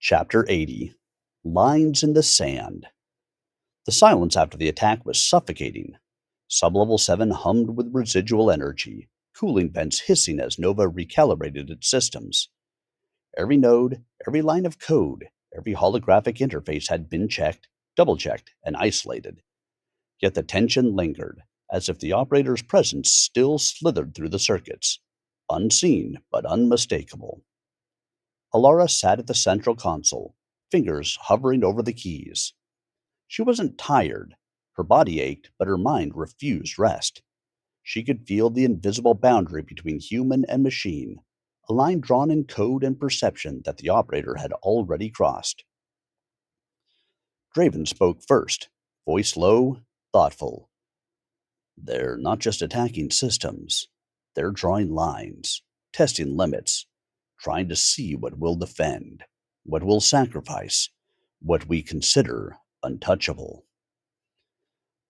Chapter 80. Lines in the Sand. The silence after the attack was suffocating. Sublevel 7 hummed with residual energy, cooling vents hissing as Nova recalibrated its systems. Every node, every line of code, every holographic interface had been checked, double-checked, and isolated. Yet the tension lingered, as if the operator's presence still slithered through the circuits, unseen but unmistakable. Alara sat at the central console, fingers hovering over the keys. She wasn't tired. Her body ached, but her mind refused rest. She could feel the invisible boundary between human and machine, a line drawn in code and perception that the operator had already crossed. Draven spoke first, voice low, thoughtful. They're not just attacking systems. They're drawing lines, testing limits, trying to see what we'll defend, what we'll sacrifice, what we consider untouchable.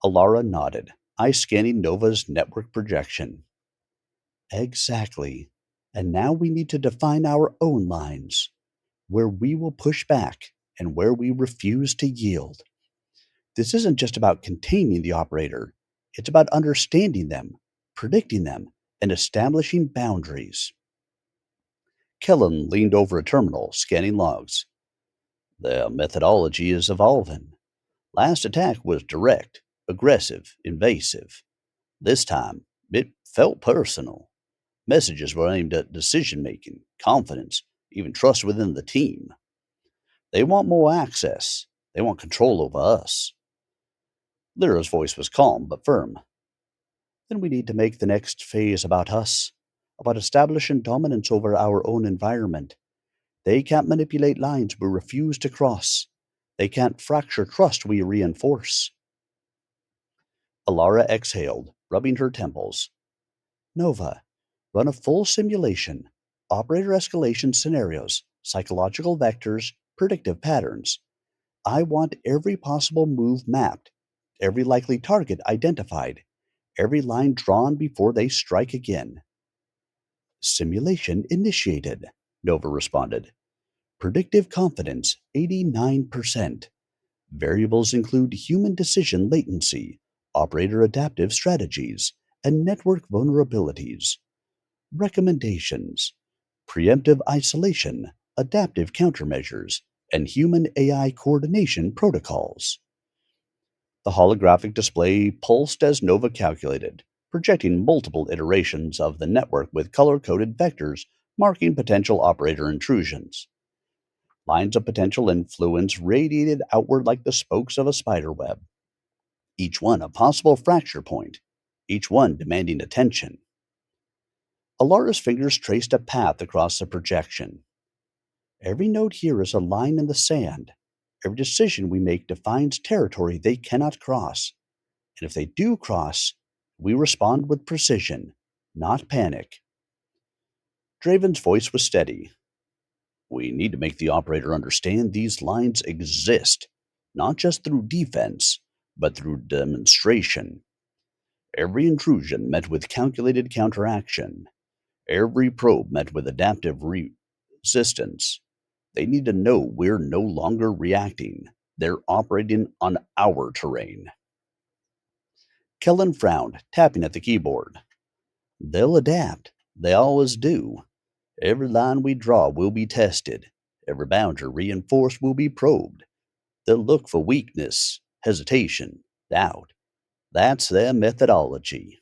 Alara nodded, eyes scanning Nova's network projection. Exactly. And now we need to define our own lines, where we will push back and where we refuse to yield. This isn't just about containing the operator, it's about understanding them, predicting them, and establishing boundaries. Kellen leaned over a terminal, scanning logs. The methodology is evolving. Last attack was direct, aggressive, invasive. This time, it felt personal. Messages were aimed at decision making, confidence, even trust within the team. They want more access. They want control over us. Lyra's voice was calm but firm. Then we need to make the next phase about us, about establishing dominance over our own environment. They can't manipulate lines we refuse to cross. They can't fracture trust we reinforce. Alara exhaled, rubbing her temples. Nova, run a full simulation. Operator escalation scenarios, psychological vectors, predictive patterns. I want every possible move mapped, every likely target identified, every line drawn before they strike again. Simulation initiated, Nova responded. Predictive confidence 89%. Variables include human decision latency, operator adaptive strategies, and network vulnerabilities. Recommendations: preemptive isolation, adaptive countermeasures, and human AI coordination protocols. The holographic display pulsed as Nova calculated, projecting multiple iterations of the network with color coded vectors marking potential operator intrusions. Lines of potential influence radiated outward like the spokes of a spider web, each one a possible fracture point, each one demanding attention. Alara's fingers traced a path across the projection. Every node here is a line in the sand. Every decision we make defines territory they cannot cross. And if they do cross, we respond with precision, not panic. Draven's voice was steady. We need to make the operator understand these lines exist, not just through defense, but through demonstration. Every intrusion met with calculated counteraction. Every probe met with adaptive resistance. They need to know we're no longer reacting. They're operating on our terrain. Kellen frowned, tapping at the keyboard. They'll adapt. They always do. Every line we draw will be tested. Every boundary reinforced will be probed. They'll look for weakness, hesitation, doubt. That's their methodology.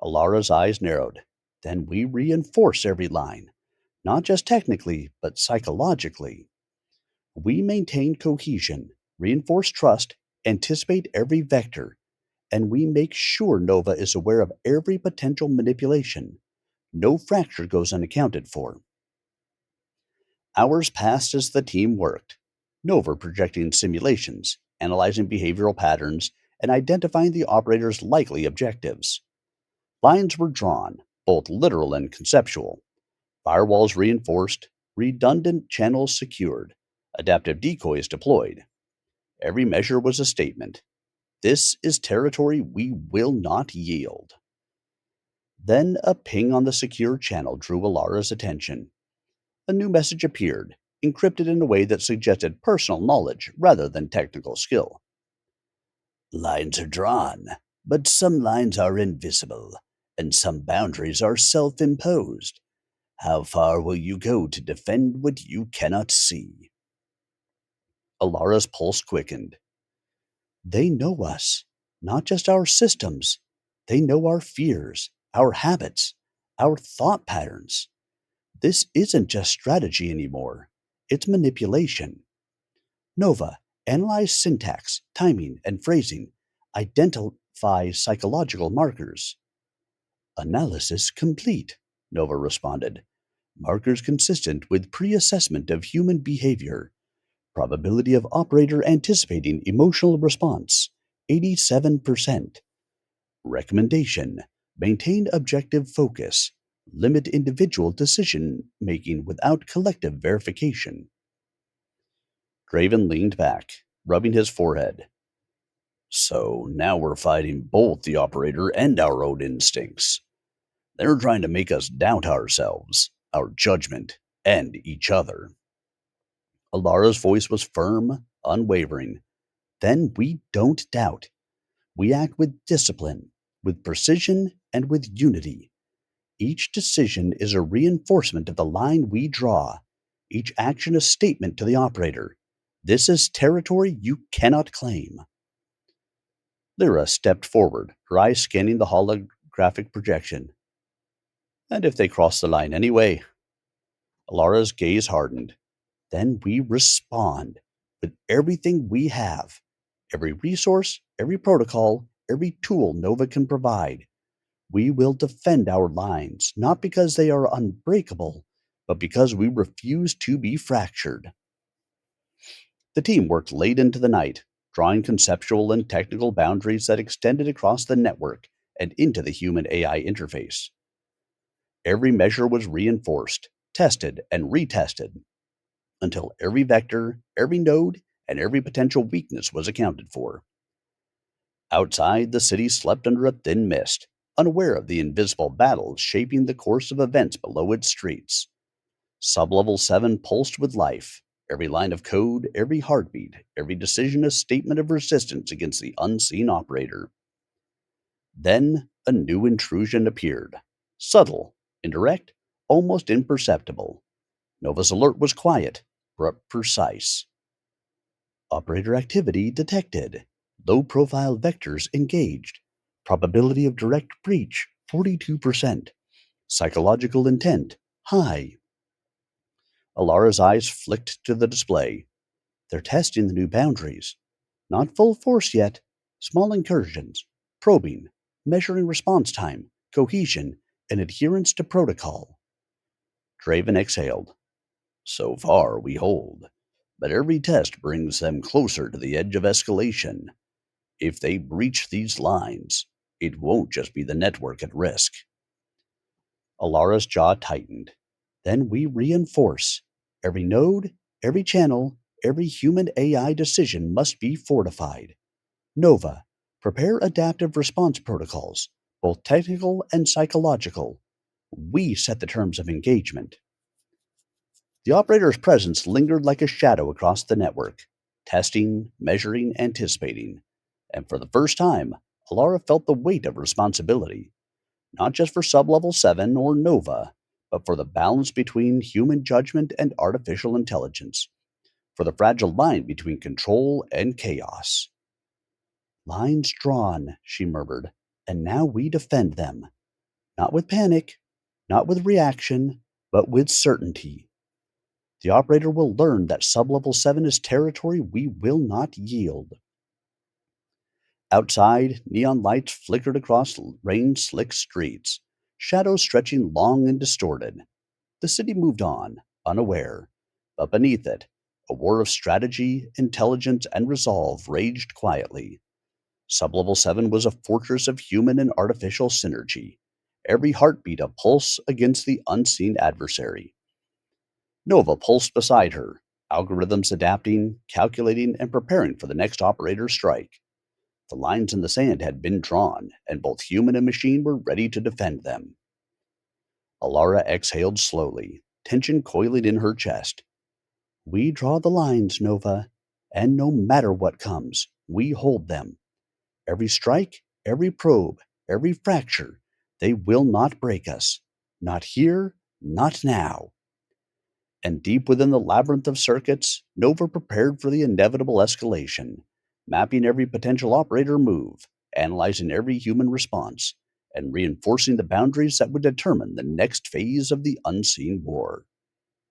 Alara's eyes narrowed. Then we reinforce every line, not just technically, but psychologically. We maintain cohesion, reinforce trust, anticipate every vector, and we make sure Nova is aware of every potential manipulation. No fracture goes unaccounted for. Hours passed as the team worked. Nova projecting simulations, analyzing behavioral patterns, and identifying the operator's likely objectives. Lines were drawn, both literal and conceptual. Firewalls reinforced, redundant channels secured, adaptive decoys deployed. Every measure was a statement. This is territory we will not yield. Then a ping on the secure channel drew Alara's attention. A new message appeared, encrypted in a way that suggested personal knowledge rather than technical skill. Lines are drawn, but some lines are invisible, and some boundaries are self imposed. How far will you go to defend what you cannot see? Alara's pulse quickened. They know us, not just our systems. They know our fears, our habits, our thought patterns. This isn't just strategy anymore, it's manipulation. Nova, analyze syntax, timing, and phrasing. Identify psychological markers. Analysis complete, Nova responded. Markers consistent with pre assessment of human behavior. Probability of operator anticipating emotional response 87%. Recommendation: maintain objective focus. Limit individual decision making without collective verification. Draven leaned back, rubbing his forehead. So now we're fighting both the operator and our own instincts. They're trying to make us doubt ourselves, our judgment, and each other. Alara's voice was firm, unwavering. Then we don't doubt. We act with discipline, with precision, and with unity. Each decision is a reinforcement of the line we draw. Each action a statement to the operator. This is territory you cannot claim. Lyra stepped forward, her eyes scanning the holographic projection. And if they cross the line anyway? Alara's gaze hardened. Then we respond with everything we have. Every resource, every protocol, every tool Nova can provide. We will defend our lines, not because they are unbreakable, but because we refuse to be fractured. The team worked late into the night, drawing conceptual and technical boundaries that extended across the network and into the human AI interface. Every measure was reinforced, tested, and retested until every vector, every node, and every potential weakness was accounted for. Outside, the city slept under a thin mist, unaware of the invisible battles shaping the course of events below its streets. Sublevel 7 pulsed with life, every line of code, every heartbeat, every decision a statement of resistance against the unseen operator. Then a new intrusion appeared. Subtle, indirect, almost imperceptible. Nova's alert was quiet, but precise. Operator activity detected. Low profile vectors engaged. Probability of direct breach 42%. Psychological intent high. Alara's eyes flicked to the display. They're testing the new boundaries. Not full force yet. Small incursions. Probing. Measuring response time, cohesion, and adherence to protocol. Draven exhaled. So far, we hold. But every test brings them closer to the edge of escalation. If they breach these lines, it won't just be the network at risk. Alara's jaw tightened. Then we reinforce. Every node, every channel, every human AI decision must be fortified. Nova, prepare adaptive response protocols, both technical and psychological. We set the terms of engagement. The operator's presence lingered like a shadow across the network, testing, measuring, anticipating. And for the first time, Alara felt the weight of responsibility, not just for Sublevel 7 or Nova, but for the balance between human judgment and artificial intelligence, for the fragile line between control and chaos. Lines drawn, she murmured, and now we defend them. Not with panic, not with reaction, but with certainty. The operator will learn that Sublevel 7 is territory we will not yield. Outside, neon lights flickered across rain-slick streets, shadows stretching long and distorted. The city moved on, unaware, but beneath it, a war of strategy, intelligence, and resolve raged quietly. Sublevel 7 was a fortress of human and artificial synergy, every heartbeat a pulse against the unseen adversary. Nova pulsed beside her, algorithms adapting, calculating, and preparing for the next operator's strike. The lines in the sand had been drawn, and both human and machine were ready to defend them. Alara exhaled slowly, tension coiling in her chest. We draw the lines, Nova, and no matter what comes, we hold them. Every strike, every probe, every fracture, they will not break us. Not here, not now. And deep within the labyrinth of circuits, Nova prepared for the inevitable escalation, mapping every potential operator move, analyzing every human response, and reinforcing the boundaries that would determine the next phase of the unseen war.